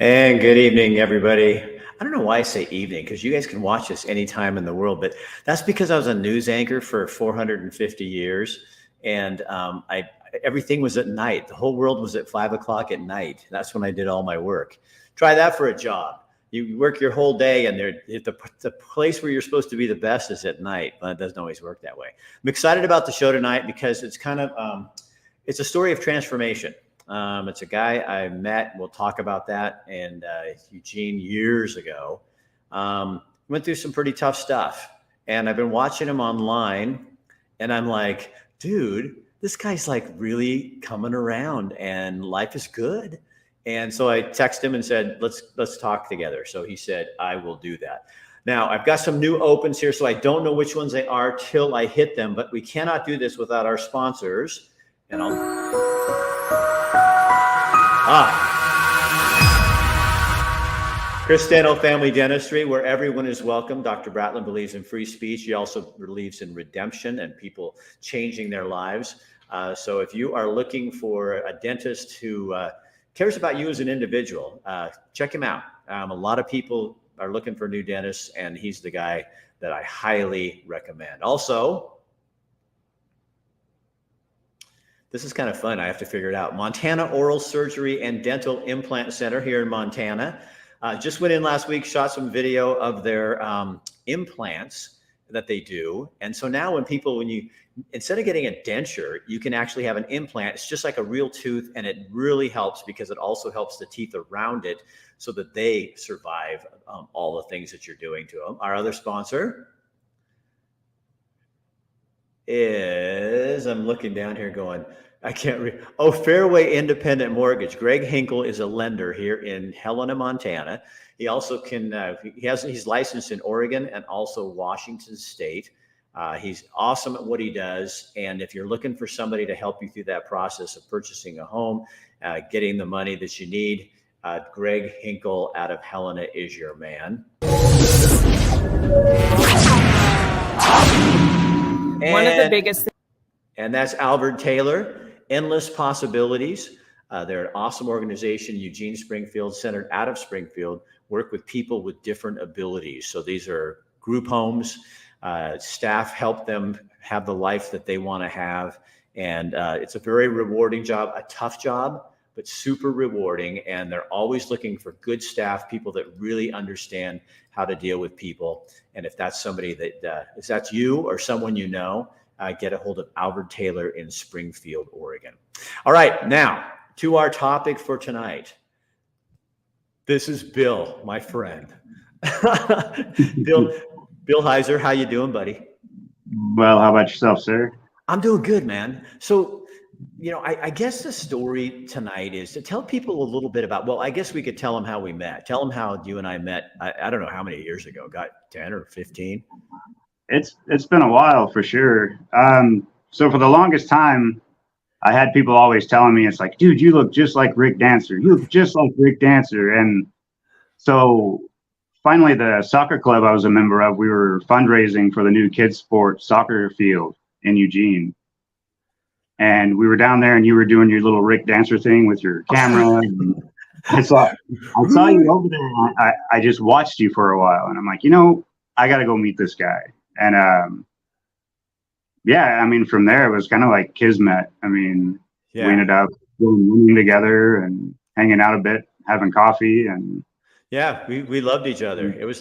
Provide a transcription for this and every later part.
And good evening, everybody. I don't know why I say evening because you guys can watch this anytime in the world, but that's because I was a news anchor for 450 years, and I everything was at night. The whole world was at 5 o'clock at night. That's when I did all my work. Try that for a job. You work your whole day, and the place where you're supposed to be the best is at night, but it doesn't always work that way. I'm excited about the show tonight because it's kind of it's a story of transformation. It's a guy I met. We'll talk about that. And Eugene years ago went through some pretty tough stuff. And I've been watching him online, and I'm like, dude, this guy's like really coming around, and life is good. And so I texted him and said, let's talk together. So he said, I will do that. Now I've got some new opens here, so I don't know which ones they are till I hit them. But we cannot do this without our sponsors. And Cristano Family Dentistry, where everyone is welcome. Dr. Bratlin believes in free speech. He also believes in redemption and people changing their lives. So if you are looking for a dentist who cares about you as an individual, check him out. A lot of people are looking for new dentists, and he's the guy that I highly recommend. Also, this is kind of fun. I have to figure it out. Montana Oral Surgery and Dental Implant Center here in Montana. Just went in last week, shot some video of their implants that they do. And so now when you, instead of getting a denture, you can actually have an implant. It's just like a real tooth, and it really helps because it also helps the teeth around it so that they survive all the things that you're doing to them. Our other sponsor is, I'm looking down here going, I can't read. Oh, Fairway Independent Mortgage. Greg Hinkle is a lender here in Helena, Montana. He also can, he's licensed in Oregon and also Washington State. He's awesome at what he does. And if you're looking for somebody to help you through that process of purchasing a home, getting the money that you need, Greg Hinkle out of Helena is your man. One of the biggest. And that's Albert Taylor, Endless Possibilities. They're an awesome organization, Eugene Springfield, centered out of Springfield, work with people with different abilities. So these are group homes. Staff help them have the life that they want to have. And it's a very rewarding job, a tough job, but super rewarding. And they're always looking for good staff, people that really understand how to deal with people. And if that's somebody that, if that's you or someone you know, get a hold of Albert Taylor in Springfield, Oregon. All right, now to our topic for tonight. This is Bill, my friend. Bill Heiser, how you doing, buddy? Well, how about yourself, sir? I'm doing good, man. So, I guess the story tonight is to tell people a little bit about, well, I guess we could tell them how we met. Tell them how you and I met. I don't know how many years ago, got 10 or 15. It's been a while for sure. So for the longest time, I had people always telling me, it's like, dude, you look just like Rick Dancer. You look just like Rick Dancer. And so finally, the soccer club I was a member of, we were fundraising for the new kids sport soccer field in Eugene. And we were down there, and you were doing your little Rick Dancer thing with your camera. And I saw you over there. I just watched you for a while, and I'm like, I got to go meet this guy. And yeah, I mean, from there it was kind of like kismet. I mean, we ended up going together and hanging out a bit, having coffee, and yeah, we loved each other. It was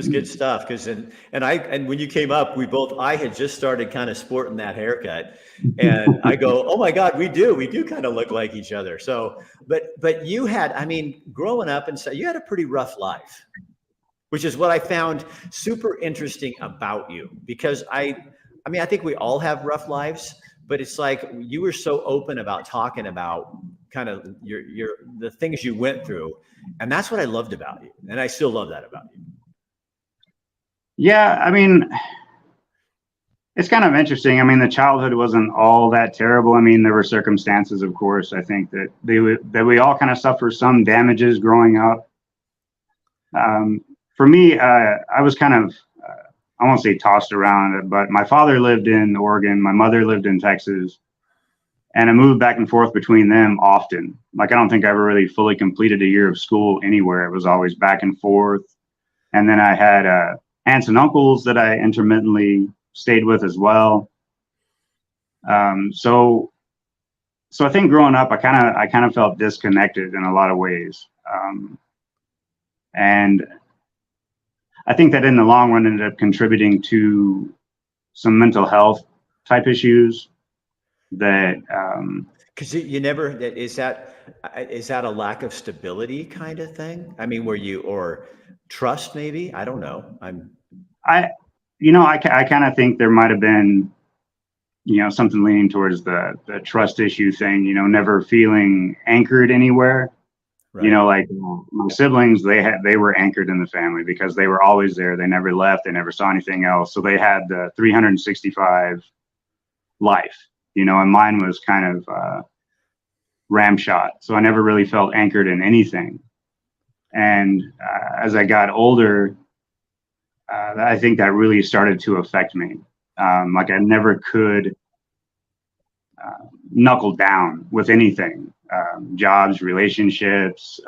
good stuff. Because and when you came up, I had just started kind of sporting that haircut, and I go, oh my God, we do kind of look like each other. So, but you had, I mean, growing up and so you had a pretty rough life, which is what I found super interesting about you, because I think we all have rough lives, but it's like you were so open about talking about kind of the things you went through. And that's what I loved about you. And I still love that about you. Yeah. I mean, it's kind of interesting. I mean, the childhood wasn't all that terrible. I mean, there were circumstances, of course, I think that we all kind of suffer some damages growing up. For me, I was kind of, I won't say tossed around, but my father lived in Oregon. My mother lived in Texas. And I moved back and forth between them often. Like, I don't think I ever really fully completed a year of school anywhere. It was always back and forth. And then I had aunts and uncles that I intermittently stayed with as well. So I think growing up, I kind of felt disconnected in a lot of ways. And I think that in the long run ended up contributing to some mental health type issues that, because you never, is that a lack of stability kind of thing? I mean, or trust maybe? I don't know. I kind of think there might have been, something leaning towards the trust issue thing, never feeling anchored anywhere. Right. Like my siblings, they were anchored in the family because they were always there. They never left. They never saw anything else. So they had the 365 life, and mine was kind of ramshot. So I never really felt anchored in anything. And as I got older, I think that really started to affect me. Like I never could knuckle down with anything, jobs, relationships,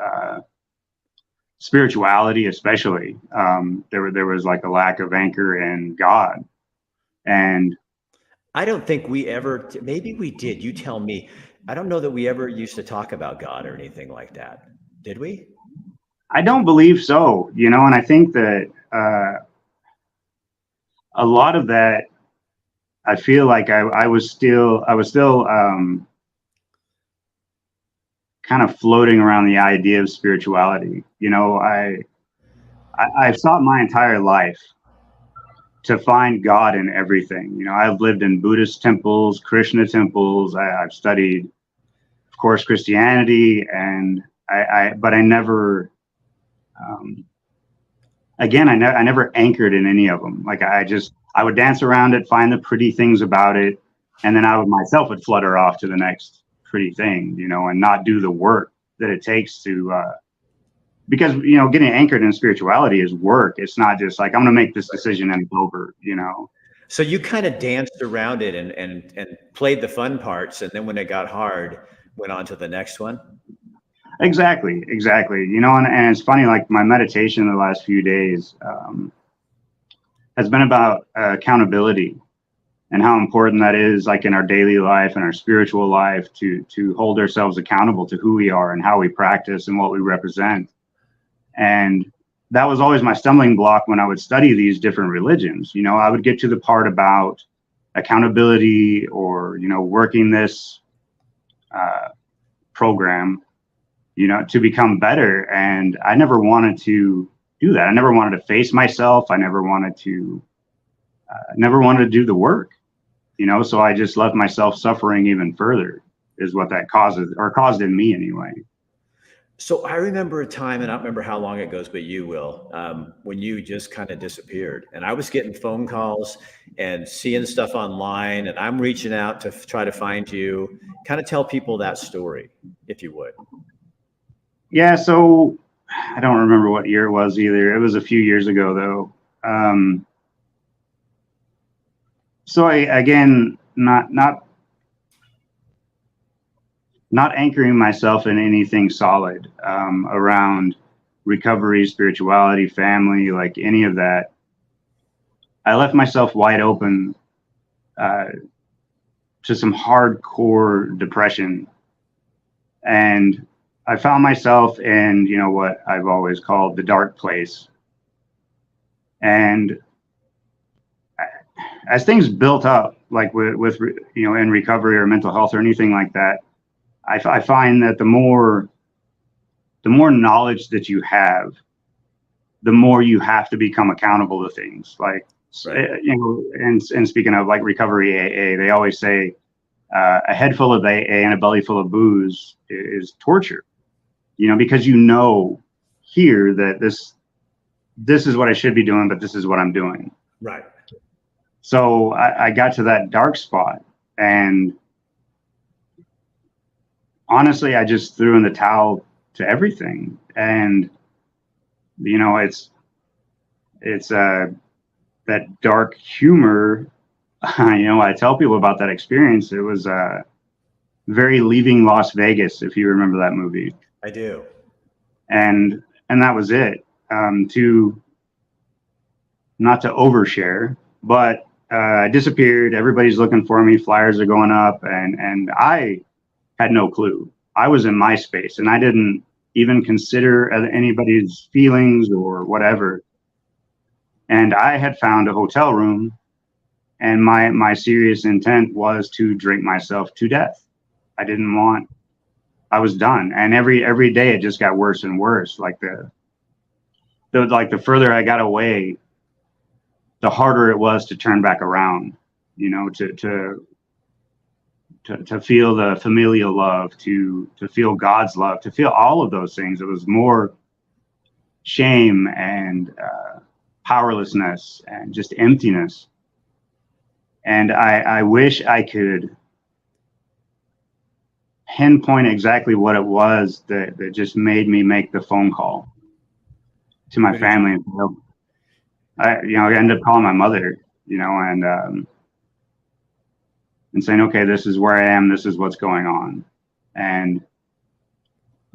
spirituality, especially. There was like a lack of anchor in God. And I don't think we ever, maybe we did. You tell me. I don't know that we ever used to talk about God or anything like that. Did we? I don't believe so, and I think that a lot of that, I feel like I was still kind of floating around the idea of spirituality. I've sought my entire life to find God in everything. I've lived in Buddhist temples, Krishna temples. I've studied, of course, Christianity, and but I never, I never anchored in any of them. Like I would dance around it, find the pretty things about it, and then I would flutter off to the next pretty thing, and not do the work that it takes to, because, getting anchored in spirituality is work. It's not just like, I'm going to make this decision and it's over, So you kind of danced around it and played the fun parts. And then when it got hard, went on to the next one. Exactly. And it's funny, like my meditation the last few days has been about accountability and how important that is, like in our daily life and our spiritual life, to hold ourselves accountable to who we are and how we practice and what we represent. And that was always my stumbling block when I would study these different religions. I would get to the part about accountability or, working this program, to become better. And I never wanted to do that. I never wanted to face myself. I never wanted to do the work, so I just left myself suffering even further, is what that caused in me anyway. So I remember a time, and I don't remember how long it goes, but you will, when you just kind of disappeared. And I was getting phone calls and seeing stuff online, and I'm reaching out to try to find you. Kind of tell people that story, if you would. Yeah, so I don't remember what year it was either. It was a few years ago, though. So again, not anchoring myself in anything solid around recovery, spirituality, family, like any of that. I left myself wide open to some hardcore depression. And I found myself in, what I've always called the dark place. And as things built up, like with in recovery or mental health or anything like that, I find that the more knowledge that you have, the more you have to become accountable to things. Like, right. And speaking of like recovery AA, they always say a head full of AA and a belly full of booze is torture. Because here that this is what I should be doing, but this is what I'm doing. Right. So I got to that dark spot, and honestly, I just threw in the towel to everything. And, it's that dark humor. I tell people about that experience. It was, very Leaving Las Vegas, if you remember that movie. I do. And that was it. To not to overshare, but I disappeared. Everybody's looking for me. Flyers are going up, and I had no clue. I was in my space, and I didn't even consider anybody's feelings or whatever. And I had found a hotel room, and my serious intent was to drink myself to death. I was done. And every day it just got worse and worse. Like the further I got away, the harder it was to turn back around, you know, to feel the familial love, to feel God's love, to feel all of those things. It was more shame and powerlessness and just emptiness. And I wish I could pinpoint exactly what it was that just made me make the phone call to my family. I ended up calling my mother, and saying, okay, this is where I am. This is what's going on. And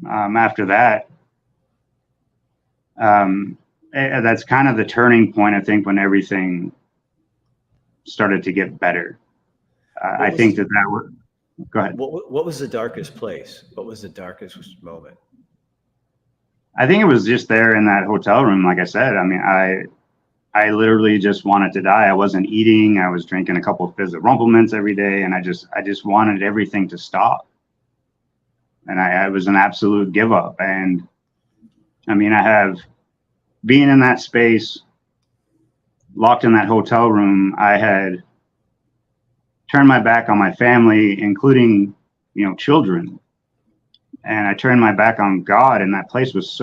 after that, that's kind of the turning point, I think, when everything started to get better. I think that was, go ahead. What was the darkest place? What was the darkest moment? I think it was just there in that hotel room. Like I said, I mean, I literally just wanted to die. I wasn't eating. I was drinking a couple of fizz of Rumplements every day. And I just wanted everything to stop. And I was an absolute give up. And I mean, being in that space, locked in that hotel room, I had turned my back on my family, including, children. And I turned my back on God, and that place was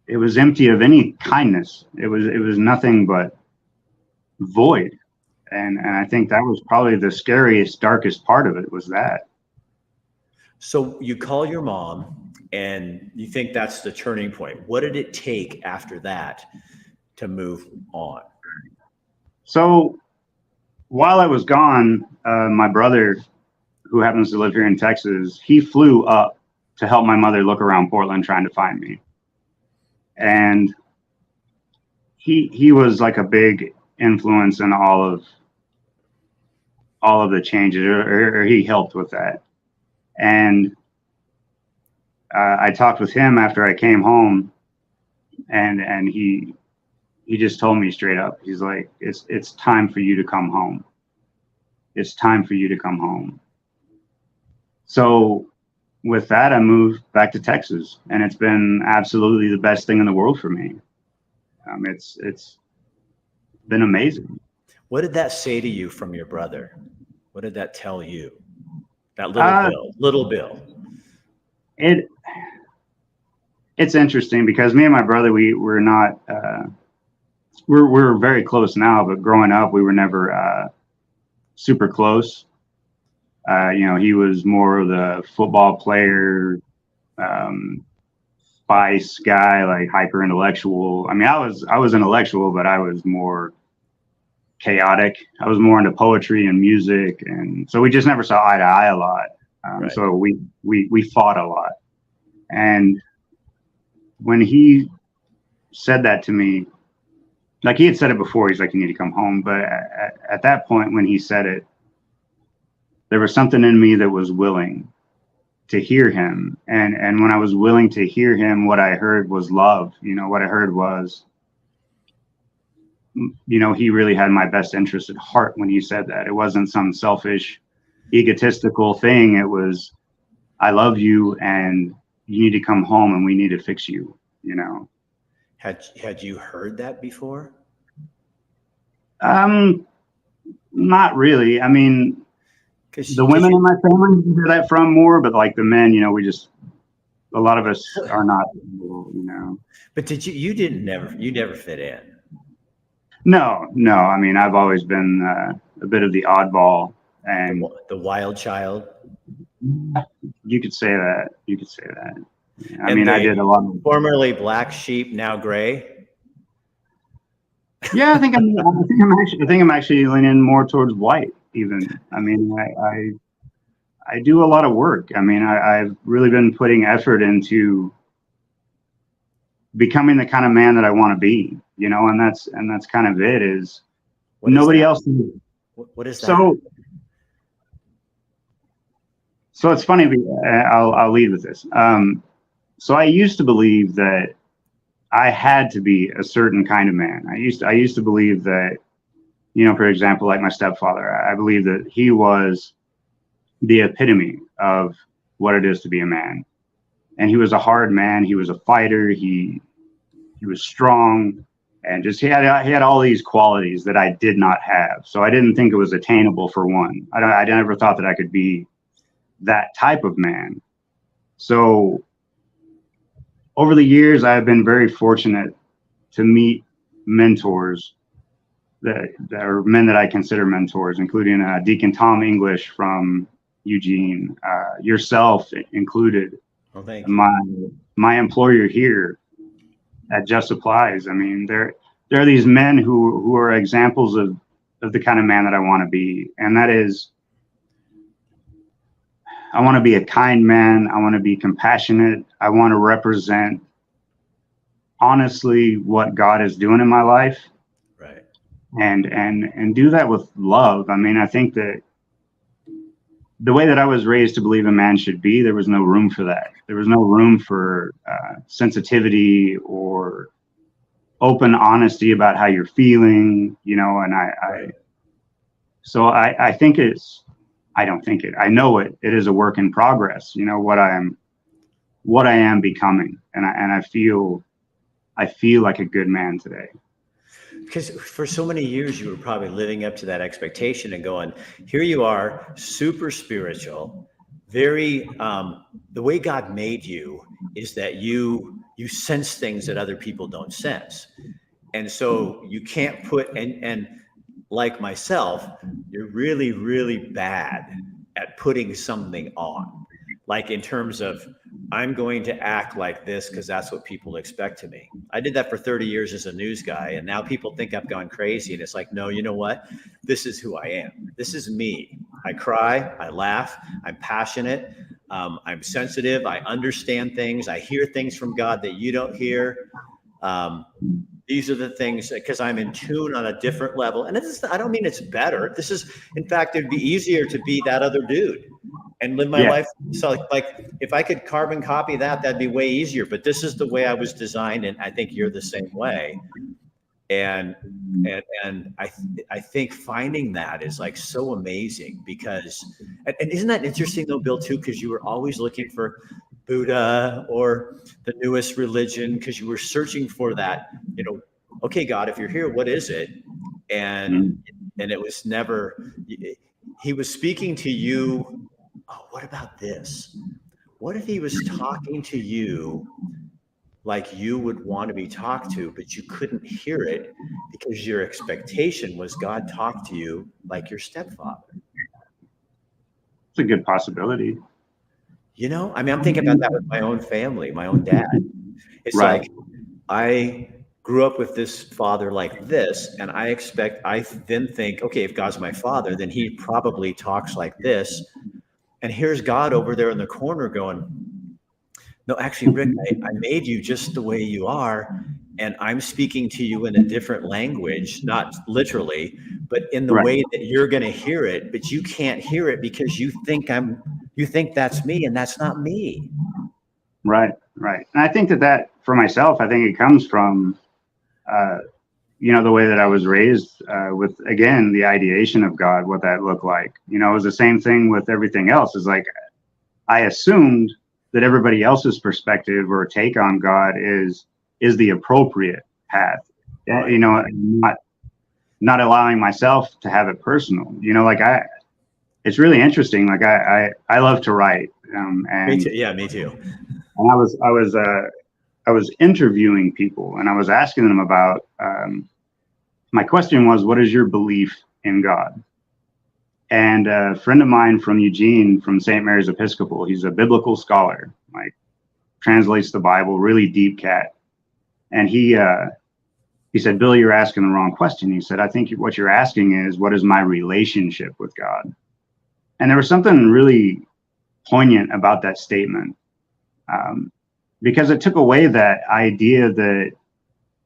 it was empty of any kindness. It was nothing but void. And I think that was probably the scariest, darkest part of it, was that. So you call your mom, and you think that's the turning point. What did it take after that to move on? So while I was gone, my brother, who happens to live here in Texas, he flew up to help my mother look around Portland trying to find me. And he was like a big influence in all of the changes, or he helped with that. And I talked with him after I came home, and he just told me straight up, he's like, it's time for you to come home. It's time for you to come home. So with that, I moved back to Texas, and it's been absolutely the best thing in the world for me. It's been amazing. What did that say to you from your brother? What did that tell you? That little Bill. It's interesting because me and my brother, we're not, we're very close now, but growing up, we were never super close. He was more of the football player, spice guy, like hyper intellectual. I mean, I was intellectual, but I was more chaotic. I was more into poetry and music, and so we just never saw eye to eye a lot. Right. So we fought a lot. And when he said that to me, like he had said it before, he's like, you need to come home. But at that point, when he said it, there was something in me that was willing to hear him. And when I was willing to hear him, what I heard was love. What I heard was, he really had my best interest at heart when he said that. It wasn't some selfish, egotistical thing. It was, I love you, and you need to come home, and we need to fix you, Had you heard that before? Not really. I mean, the women in my family hear that from more, but like the men, a lot of us are not, But you never fit in? No. I mean, I've always been a bit of the oddball and the wild child. You could say that. Yeah, I mean, I did a lot of formerly black sheep, now gray. Yeah, I think I'm actually leaning more towards white. even. I mean, I do a lot of work. I mean, I've really been putting effort into becoming the kind of man that I want to be, and that's kind of it. Is What is nobody that? else. What is that? So it's funny. I'll lead with this. So I used to believe that I had to be a certain kind of man. I used to believe that, for example, like my stepfather, I believe that he was the epitome of what it is to be a man. And he was a hard man. He was a fighter. He was strong, and just he had all these qualities that I did not have. So I didn't think it was attainable, for one. I never thought that I could be that type of man. So over the years, I've been very fortunate to meet mentors that are men that I consider mentors, including Deacon Tom English from Eugene, yourself included. Oh, thank you. My employer here at Just Supplies. I mean, there are these men who are examples of the kind of man that I want to be, and that is, I want to be a kind man. I want to be compassionate. I want to represent honestly what God is doing in my life, right? And do that with love. I mean, I think that the way that I was raised to believe a man should be, there was no room for that. There was no room for sensitivity or open honesty about how you're feeling, and so I think I don't think it, I know it is a work in progress, what I am becoming. And I feel like a good man today. Because for so many years, you were probably living up to that expectation and going, here you are, super spiritual, very, the way God made you is that you sense things that other people don't sense. And so you can't put, and like myself, you're really, really bad at putting something on. Like in terms of, I'm going to act like this because that's what people expect of me. I did that for 30 years as a news guy, and now people think I've gone crazy. And it's like, no, you know what? This is who I am. This is me. I cry, I laugh, I'm passionate, I'm sensitive, I understand things, I hear things from God that you don't hear. These are the things, because I'm in tune on a different level. And I don't mean it's better. This is, in fact, it'd be easier to be that other dude and live my life. So like if I could carbon copy that, that'd be way easier. But this is the way I was designed, and I think you're the same way. And I think finding that is like so amazing, because, and isn't that interesting though, Bill, too, because you were always looking for Buddha or the newest religion, because you were searching for that, okay, God, if you're here, what is it? And it was never, he was speaking to you. Oh, what about this? What if he was talking to you like you would want to be talked to, but you couldn't hear it because your expectation was God talked to you like your stepfather? It's a good possibility. I mean, I'm thinking about that with my own family, my own dad. It's right. Like, I grew up with this father like this, and I then think, okay, if God's my father, then he probably talks like this. And here's God over there in the corner going, no, actually, Rick, I made you just the way you are, and I'm speaking to you in a different language, not literally, but in the way that you're going to hear it, but you can't hear it because you think that's me, and that's not me. Right. And I think that for myself, I think it comes from, the way that I was raised with, again, the ideation of God, what that looked like. It was the same thing with everything else. It's like, I assumed that everybody else's perspective or take on God is the appropriate path. Right. Not allowing myself to have it personal. It's really interesting. Like I love to write. And me too. Yeah, me too. And I was interviewing people, and I was asking them about. My question was, "What is your belief in God?" And a friend of mine from Eugene, from St. Mary's Episcopal, he's a biblical scholar, like translates the Bible, really deep cat. And he he said, Bill, you're asking the wrong question. He said, I think what you're asking is, what is my relationship with God? And there was something really poignant about that statement, because it took away that idea that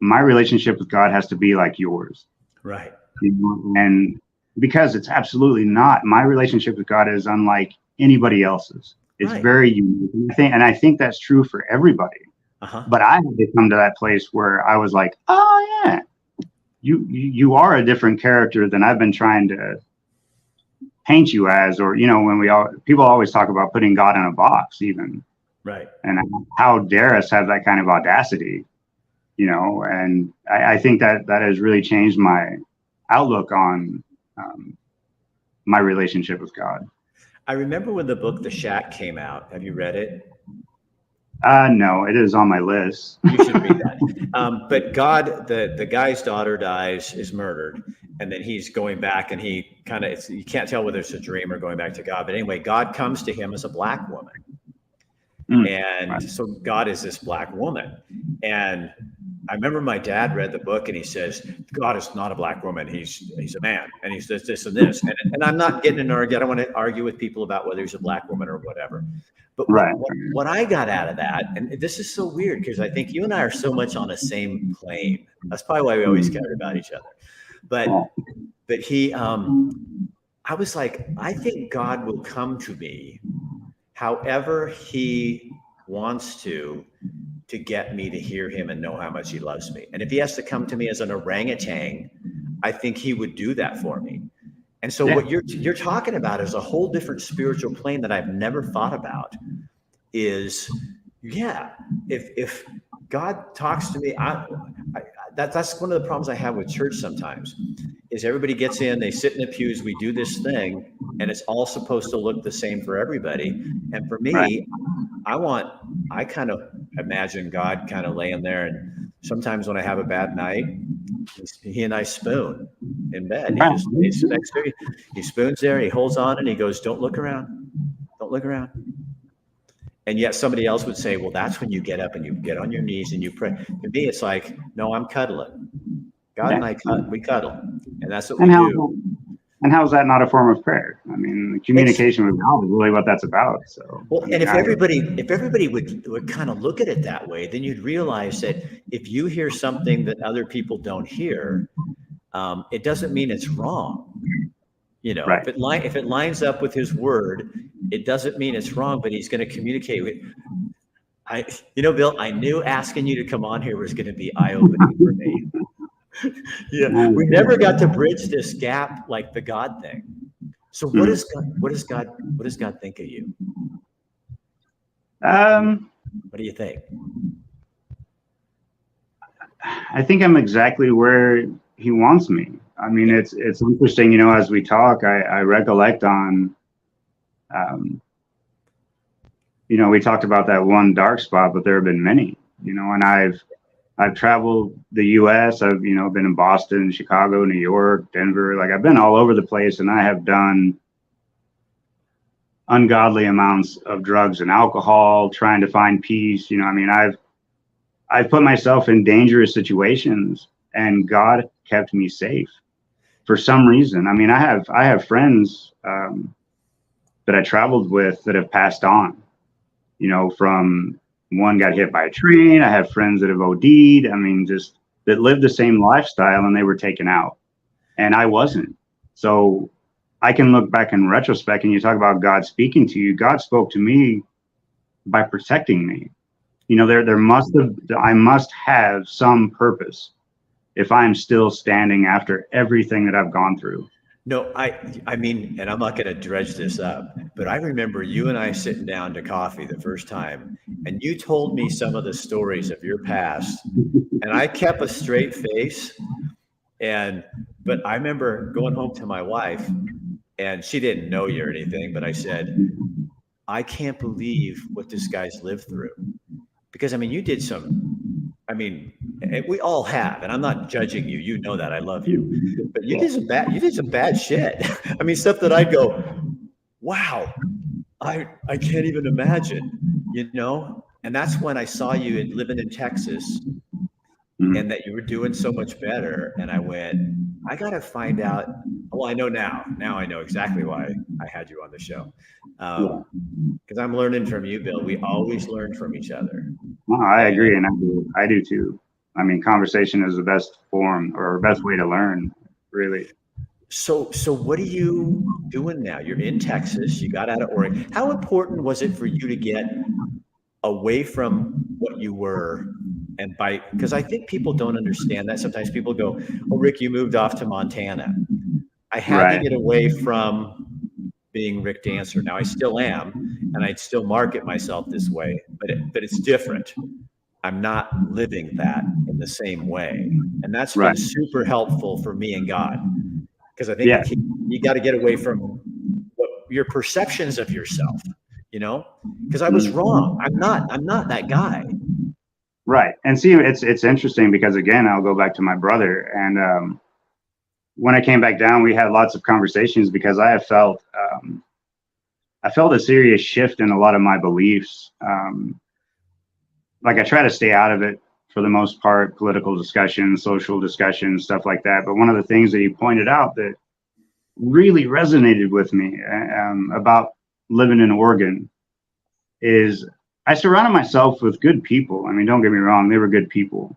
my relationship with God has to be like yours. Right. And because it's absolutely not. My relationship with God is unlike anybody else's. It's very unique. And I think that's true for everybody. But I had to come to that place where I was like, oh yeah, you are a different character than I've been trying to paint you as, or, you know, when people always talk about putting God in a box even. Right. And how dare us have that kind of audacity, you know, and I think that has really changed my outlook on my relationship with God. I remember when the book The Shack came out. Have you read it? No, it is on my list. You should read that. But God, the guy's daughter is murdered, and then he's going back, and he kind of, you can't tell whether it's a dream or going back to God. But anyway, God comes to him as a black woman. And so God is this black woman. And I remember my dad read the book and he says, God is not a black woman. He's a man. And he says this and this. And I'm not getting in an argument. I don't want to argue with people about whether he's a black woman or whatever. But what I got out of that, and this is so weird because I think you and I are so much on the same plane. That's probably why we always cared about each other. But he, I was like, I think God will come to me however he wants to get me to hear him and know how much he loves me. And if he has to come to me as an orangutan, I think he would do that for me. And so what you're talking about is a whole different spiritual plane that I've never thought about. Is if God talks to me, that's one of the problems I have with church sometimes. Is everybody gets in, they sit in the pews, we do this thing, and it's all supposed to look the same for everybody. And for me, I kind of imagine God kind of laying there, and sometimes when I have a bad night, he and I spoon in bed. He's next to me. He spoons there, he holds on, and he goes, "Don't look around. Don't look around." And yet somebody else would say, well, that's when you get up and you get on your knees and you pray. To me, it's like, no, I'm cuddling. God and I we cuddle. And that's what we do. And how is that not a form of prayer? I mean, communication with God is really what that's about. So, well, and if everybody would kind of look at it that way, then you'd realize that if you hear something that other people don't hear, it doesn't mean it's wrong. You know, if it lines up with his word, it doesn't mean it's wrong, but he's going to communicate with. Bill, I knew asking you to come on here was going to be eye-opening for me. We never got to bridge this gap like the God thing. So what does God think of you? What do you think? I think I'm exactly where he wants me. I mean, it's interesting, you know, as we talk, I recollect on, we talked about that one dark spot, but there have been many, you know, and I've traveled the US. I've, been in Boston, Chicago, New York, Denver. Like I've been all over the place, and I have done ungodly amounts of drugs and alcohol, trying to find peace. You know, I mean, I've put myself in dangerous situations, and God kept me safe for some reason. I mean, I have friends that I traveled with that have passed on, from one got hit by a train. I have friends that have OD'd. I mean, just that lived the same lifestyle and they were taken out, and I wasn't. So I can look back in retrospect, and you talk about God speaking to you. God spoke to me by protecting me. I must have some purpose if I'm still standing after everything that I've gone through. No, I mean, and I'm not going to dredge this up, but I remember you and I sitting down to coffee the first time, and you told me some of the stories of your past, and I kept a straight face. But I remember going home to my wife, and she didn't know you or anything, but I said, I can't believe what this guy's lived through. Because, I mean, you did we all have, and I'm not judging you. You know that I love you, but you did some bad shit. I mean, stuff that I go, wow, I can't even imagine, And that's when I saw you living in Texas, and that you were doing so much better. And I went, I got to find out. Well, I know now. Now I know exactly why I had you on the show. Because I'm learning from you, Bill. We always learn from each other. No, I agree, and I do too. I mean, conversation is the best form or best way to learn, really. So what are you doing now? You're in Texas. You got out of Oregon. How important was it for you to get away from what you were? And because I think people don't understand that. Sometimes people go, "Oh, Rick, you moved off to Montana." I had to get away from being Rick Dancer. Now I still am, and I'd still market myself this way, but it's different. I'm not living that in the same way, and that's been super helpful for me and God, because I think you got to get away from what your perceptions of yourself, because I was wrong. I'm not that guy. Right. And see, it's interesting because, again, I'll go back to my brother. And when I came back down, we had lots of conversations because I felt a serious shift in a lot of my beliefs. Like I try to stay out of it for the most part, political discussions, social discussions, stuff like that. But one of the things that he pointed out that really resonated with me about living in Oregon is I surrounded myself with good people. I mean, don't get me wrong, they were good people.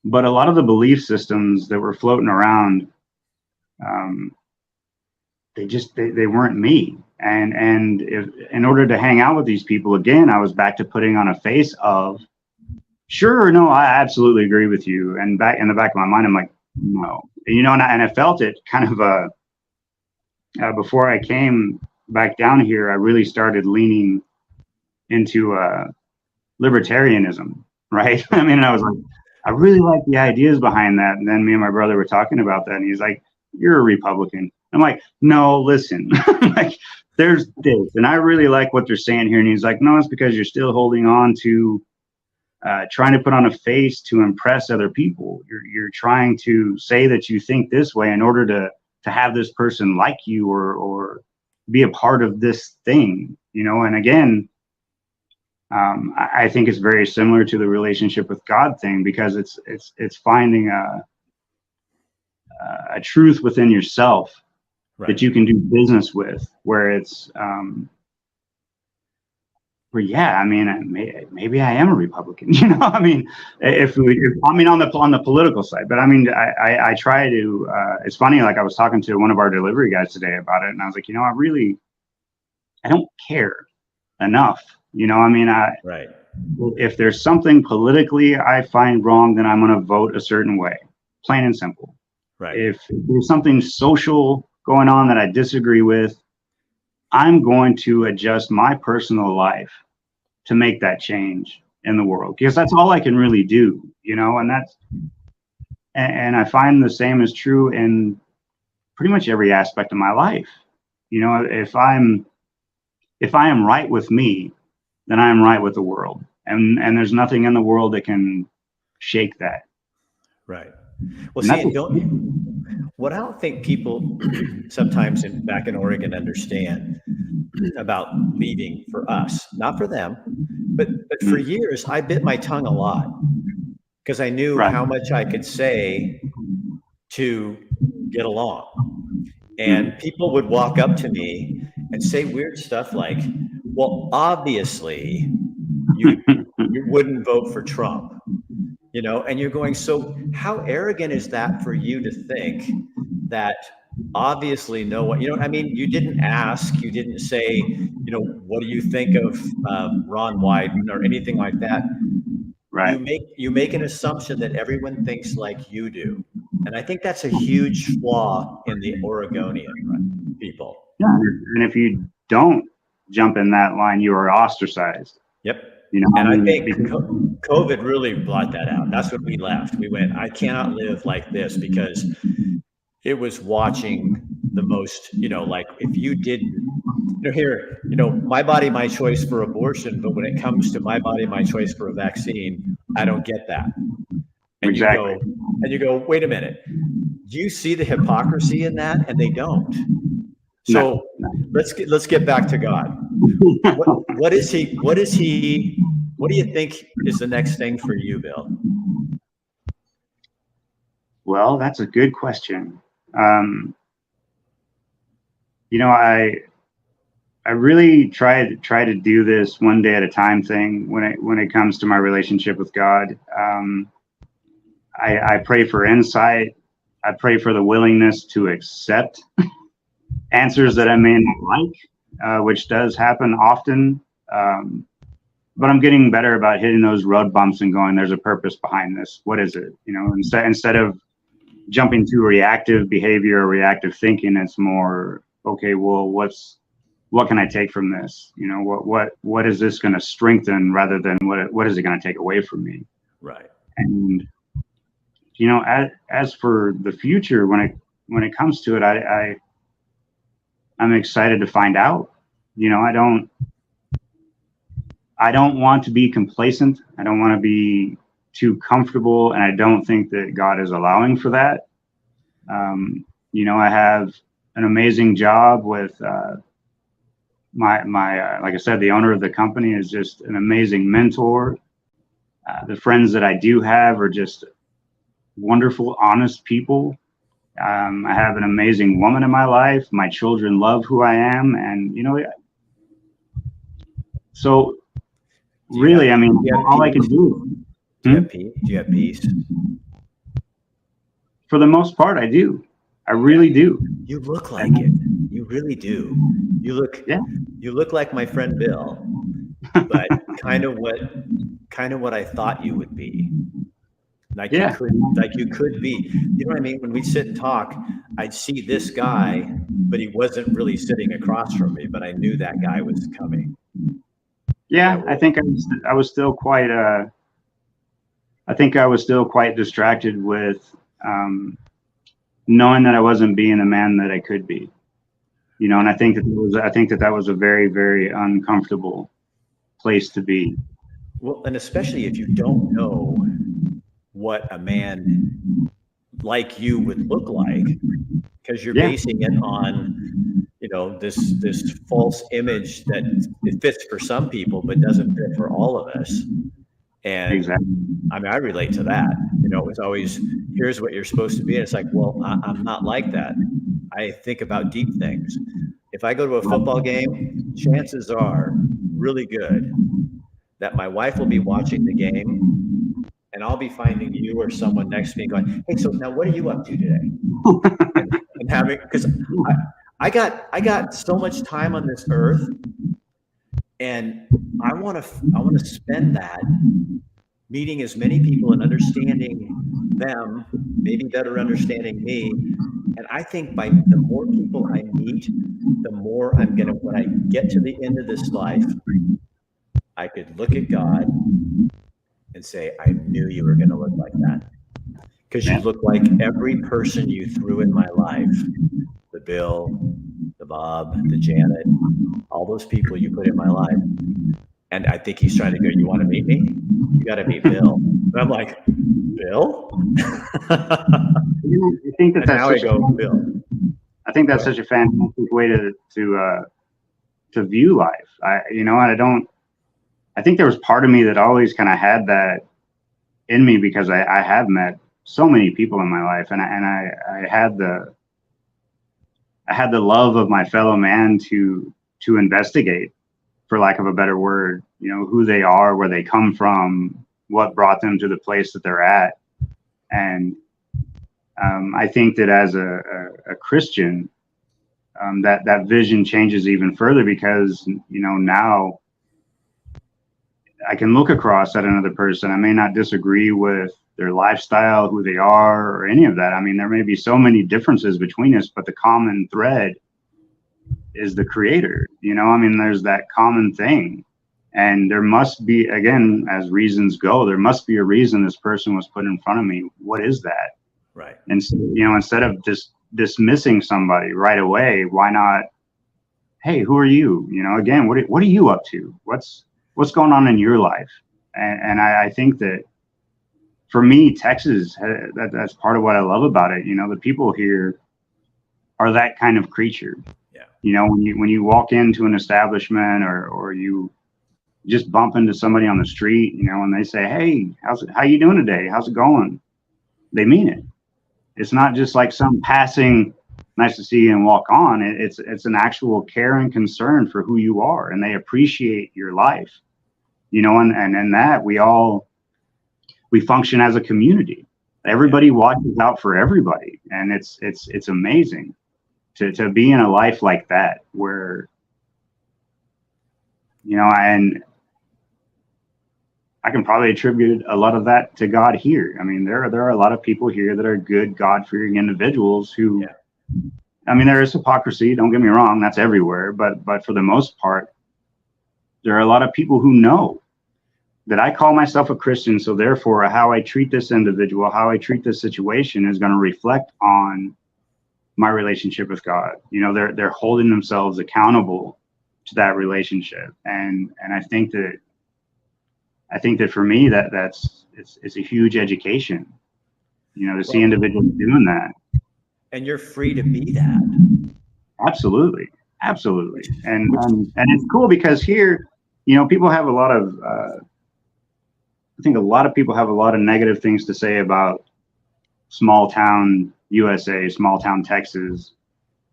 But a lot of the belief systems that were floating around, they weren't me. And if, in order to hang out with these people again, I was back to putting on a face of, sure or no, I absolutely agree with you. And back in the back of my mind, I'm like, no. And I felt it kind of before I came back down here, I really started leaning into libertarianism, right? I mean, I was like, I really like the ideas behind that. And then me and my brother were talking about that, and he's like, you're a Republican. I'm like, no, listen, like there's this, and I really like what they're saying here. And he's like, no, it's because you're still holding on to trying to put on a face to impress other people. You're trying to say that you think this way in order to have this person like you or be a part of this thing, and again, I think it's very similar to the relationship with God thing, because it's finding a truth within yourself that you can do business with, where it's I mean, maybe I am a Republican, I mean, on the political side, but I mean, I try to, it's funny, like I was talking to one of our delivery guys today about it, and I was like, I don't care enough. I mean, if there's something politically I find wrong, then I'm going to vote a certain way, plain and simple. Right. If there's something social going on that I disagree with, I'm going to adjust my personal life to make that change in the world, because that's all I can really do, and I find the same is true in pretty much every aspect of my life. If I am right with me, then I am right with the world. And there's nothing in the world that can shake that. Right. Well, see, what I don't think people sometimes back in Oregon understand about leaving for us, not for them, but for years, I bit my tongue a lot because I knew how much I could say to get along. And people would walk up to me and say weird stuff like, well, obviously you wouldn't vote for Trump, and you're going, so how arrogant is that for you to think that obviously no one, I mean, you didn't ask, you didn't say, what do you think of Ron Wyden or anything like that. Right. You make an assumption that everyone thinks like you do. And I think that's a huge flaw in the Oregonian people. Yeah. And if you don't jump in that line, you are ostracized. Yep. And I think COVID really brought that out. That's when we left. We went, I cannot live like this, because it was watching the most, like if you didn't, my body, my choice for abortion, but when it comes to my body, my choice for a vaccine, I don't get that. And exactly. you go, wait a minute. Do you see the hypocrisy in that? And they don't. So let's get back to God. What do you think is the next thing for you, Bill? Well, that's a good question. You know, I really try to do this one day at a time thing when it comes to my relationship with God. I pray for insight. I pray for the willingness to accept answers that I may not like, which does happen often. But I'm getting better about hitting those road bumps and going, there's a purpose behind this. What is it? You know, instead of jumping to reactive behavior or reactive thinking, it's more, okay, well, what can I take from this? You know, what is this going to strengthen rather than what is it going to take away from me? Right. And, you know, as for the future, when it comes to it, I'm excited to find out. You know, I don't want to be complacent. I don't want to be too comfortable, and I don't think that God is allowing for that. You know, I have an amazing job with my like I said, the owner of the company is just an amazing mentor. The friends that I do have are just wonderful, honest people. I have an amazing woman in my life. My children love who I am, and you know, so really, I mean, all I can do. Do you have peace? For the most part, I do. I really do. You look like it. You really do. You look like my friend Bill, but kind of what I thought you would be. Like you could be. You know what I mean? When we sit and talk, I'd see this guy, but he wasn't really sitting across from me, but I knew that guy was coming. Yeah, I think I was still quite distracted with knowing that I wasn't being the man that I could be. You know, and I think that was a very, very uncomfortable place to be. Well, and especially if you don't know what a man like you would look like, because you're basing it on, you know, this false image that it fits for some people but doesn't fit for all of us. And exactly. I mean, I relate to that. You know, it was always, here's what you're supposed to be. And it's like, well, I'm not like that. I think about deep things. If I go to a football game, chances are really good that my wife will be watching the game and I'll be finding you or someone next to me going, hey, so now what are you up to today? and having, because I got so much time on this earth, and I want to spend that meeting as many people and understanding them, maybe better understanding me. And I think by the more people I meet, the more I'm going to, when I get to the end of this life, I could look at God and say, I knew you were going to look like that. Because you look like every person you threw in my life, the Bill, the Bob, the Janet, all those people you put in my life. And I think he's trying to go, you want to meet me? You got to meet Bill. And I'm like, Bill? I think that's now I go, Bill. I think that's such a fantastic way to view life. I think there was part of me that always kind of had that in me, because I have met so many people in my life, and I had the love of my fellow man to investigate, for lack of a better word, you know, who they are, where they come from, what brought them to the place that they're at. And I think that as a Christian, that vision changes even further, because, you know, now I can look across at another person. I may not disagree with their lifestyle, who they are, or any of that. I mean, there may be so many differences between us, but the common thread is the Creator. You know, I mean, there's that common thing. And there must be, again, as reasons go, there must be a reason this person was put in front of me. What is that? Right. And so, you know, instead of just dismissing somebody right away, why not, hey, who are you? You know, again, what are you up to? What's going on in your life? And I think that for me, Texas, that's part of what I love about it. You know, the people here are that kind of creature. Yeah. You know, when you walk into an establishment, or you just bump into somebody on the street, you know, and they say, hey, how you doing today? How's it going? They mean it. It's not just like some passing, nice to see you and walk on. It's an actual care and concern for who you are, and they appreciate your life, you know, and that we function as a community. Everybody watches out for everybody, and it's amazing to be in a life like that where, you know, and I can probably attribute a lot of that to God here. I mean, there are a lot of people here that are good, God-fearing individuals who, I mean, there is hypocrisy, don't get me wrong, that's everywhere, but for the most part, there are a lot of people who know that I call myself a Christian, so therefore how I treat this individual, how I treat this situation is going to reflect on my relationship with God. You know, they're holding themselves accountable to that relationship. And I think that for me it's a huge education, you know, to see individuals doing that. And you're free to be that. Absolutely. And it's cool because here, you know, people have a lot of I think a lot of people have a lot of negative things to say about small town USA, small town Texas,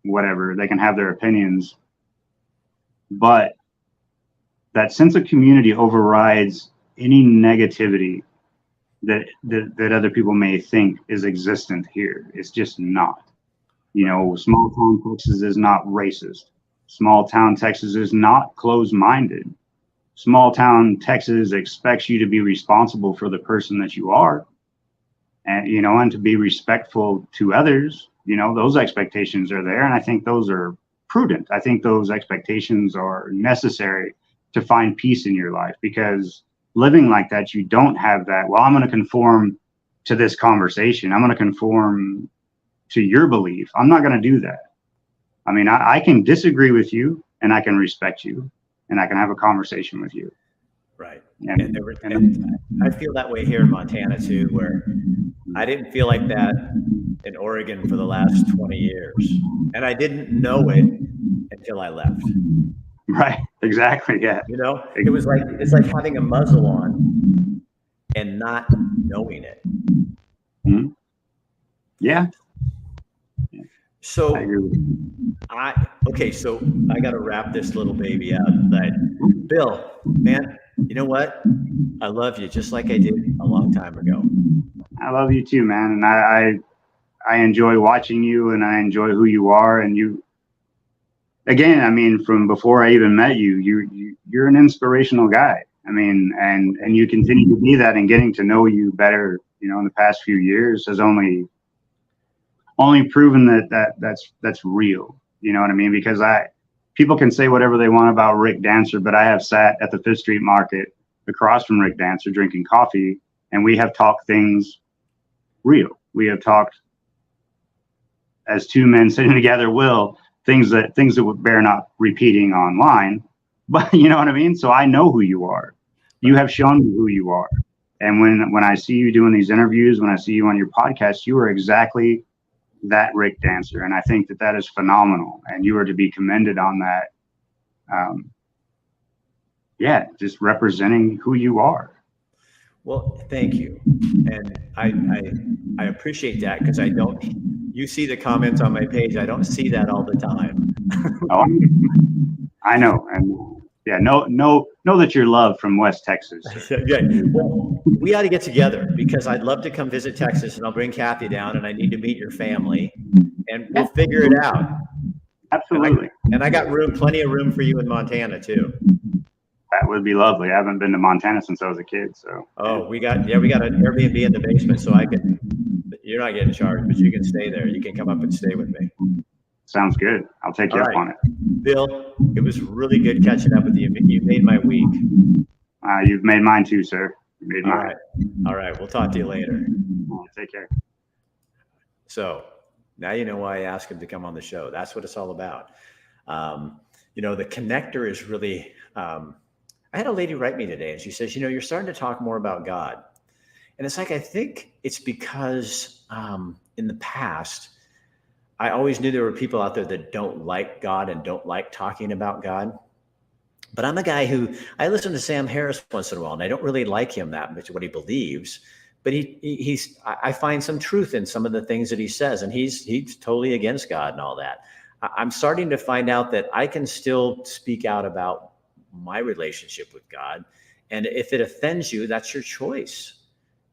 whatever. They can have their opinions, but that sense of community overrides any negativity that other people may think is existent here. It's just not. You know, small town Texas is not racist. Small town Texas is not closed-minded. Small town Texas expects you to be responsible for the person that you are, and, you know, and to be respectful to others. You know, those expectations are there, and I think those are prudent. I think those expectations are necessary to find peace in your life, because living like that, you don't have that, well, I'm going to conform to this conversation, I'm going to conform to your belief. I'm not going to do that. I mean, I can disagree with you, and I can respect you, and I can have a conversation with you. Right. And I feel that way here in Montana too, where I didn't feel like that in Oregon for the last 20 years. And I didn't know it until I left. Right. Exactly. Yeah. You know, it's like having a muzzle on and not knowing it. Mm-hmm. Yeah. So so I got to wrap this little baby up. But Bill, man, you know what? I love you just like I did a long time ago. I love you too, man. And I enjoy watching you, and I enjoy who you are. And you, again, I mean, from before I even met you, you're an inspirational guy. I mean, and you continue to be that, and getting to know you better, you know, in the past few years has only proven that's real. You know what I mean? Because people can say whatever they want about Rick Dancer, but I have sat at the Fifth Street Market across from Rick Dancer drinking coffee, and we have talked things real. We have talked as two men sitting together will, things that would bear not repeating online, but you know what I mean? So I know who you are. You have shown me who you are. And when I see you doing these interviews, when I see you on your podcast, you are exactly that Rick Dancer. And I think that is phenomenal. And you are to be commended on that. Just representing who you are. Well, thank you. And I appreciate that, because you see the comments on my page. I don't see that all the time. Oh, I know. And yeah, know that you're loved from West Texas. Yeah. Well, we ought to get together, because I'd love to come visit Texas, and I'll bring Kathy down, and I need to meet your family, and we'll figure it out. Absolutely. And I got plenty of room for you in Montana too. That would be lovely. I haven't been to Montana since I was a kid. So. Oh, we got an Airbnb in the basement, so you're not getting charged, but you can stay there. You can come up and stay with me. Sounds good. I'll take you up on it. Bill, it was really good catching up with you. You made my week. You've made mine too, sir. You made mine. All right. We'll talk to you later. Take care. So now you know why I asked him to come on the show. That's what it's all about. You know, the connector is really, I had a lady write me today, and she says, you know, you're starting to talk more about God. And it's like, I think it's because in the past, I always knew there were people out there that don't like God and don't like talking about God. But I'm a guy I listen to Sam Harris once in a while, and I don't really like him that much, what he believes. but I find some truth in some of the things that he says, and he's totally against God and all that. I'm starting to find out that I can still speak out about my relationship with God. And if it offends you, that's your choice.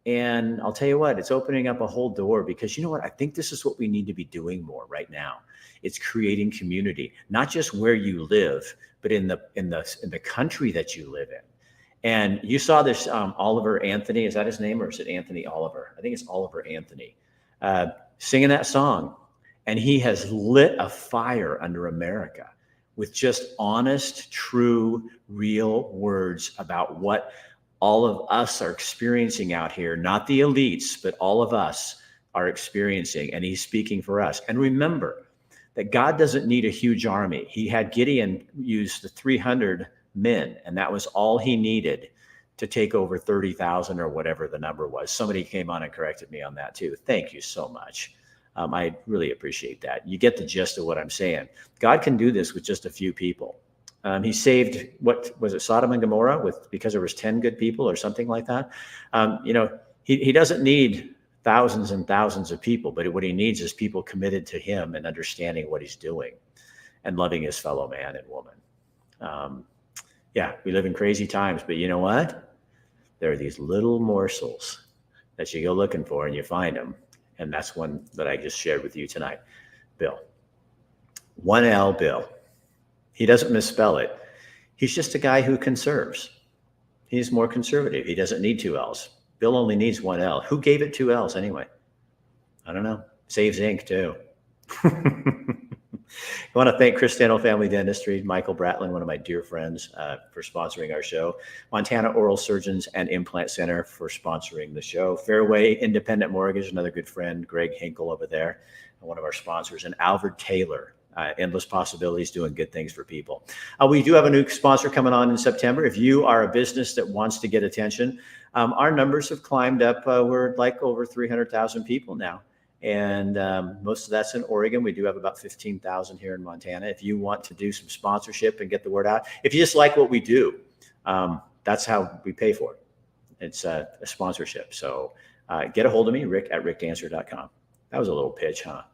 And I'll tell you what, it's opening up a whole door, because you know what? I think this is what we need to be doing more right now. It's creating community, not just where you live, but in the country that you live in. And you saw this Oliver Anthony, is that his name, or is it Anthony Oliver? I think it's Oliver Anthony, singing that song. And he has lit a fire under America with just honest, true, real words about what all of us are experiencing out here, not the elites, but all of us are experiencing. And he's speaking for us. And remember that God doesn't need a huge army. He had Gideon use the 300 men, and that was all he needed to take over 30,000 or whatever the number was. Somebody came on and corrected me on that too. Thank you so much. I really appreciate that. You get the gist of what I'm saying. God can do this with just a few people. He saved, what was it, Sodom and Gomorrah because there was 10 good people or something like that. He doesn't need thousands and thousands of people, but what he needs is people committed to him and understanding what he's doing and loving his fellow man and woman. Yeah, we live in crazy times, but you know what? There are these little morsels that you go looking for and you find them. And that's one that I just shared with you tonight. Bill. 1L Bill. He doesn't misspell it. He's just a guy who conserves. He's more conservative. He doesn't need 2 L's. Bill only needs 1 L. Who gave it 2 L's anyway? I don't know. Saves ink too. I want to thank Cristiano Family Dentistry, Michael Bratlin, one of my dear friends, for sponsoring our show. Montana Oral Surgeons and Implant Center for sponsoring the show. Fairway Independent Mortgage, another good friend, Greg Hinkle over there, one of our sponsors. And Alfred Taylor, Endless Possibilities, doing good things for people. We do have a new sponsor coming on in September. If you are a business that wants to get attention, our numbers have climbed up. We're like over 300,000 people now. And most of that's in Oregon. We do have about 15,000 here in Montana. If you want to do some sponsorship and get the word out, if you just like what we do, that's how we pay for it. It's a sponsorship. So get a hold of me, rick@rickdancer.com. That was a little pitch, huh?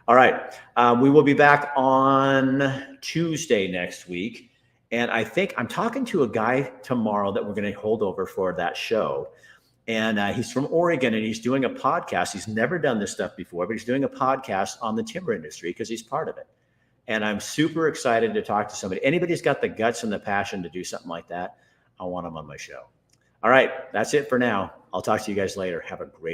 All right. We will be back on Tuesday next week. And I think I'm talking to a guy tomorrow that we're going to hold over for that show. And he's from Oregon, and he's doing a podcast. He's never done this stuff before, but he's doing a podcast on the timber industry because he's part of it. And I'm super excited to talk to somebody. Anybody's got the guts and the passion to do something like that, I want them on my show. All right, that's it for now. I'll talk to you guys later. Have a great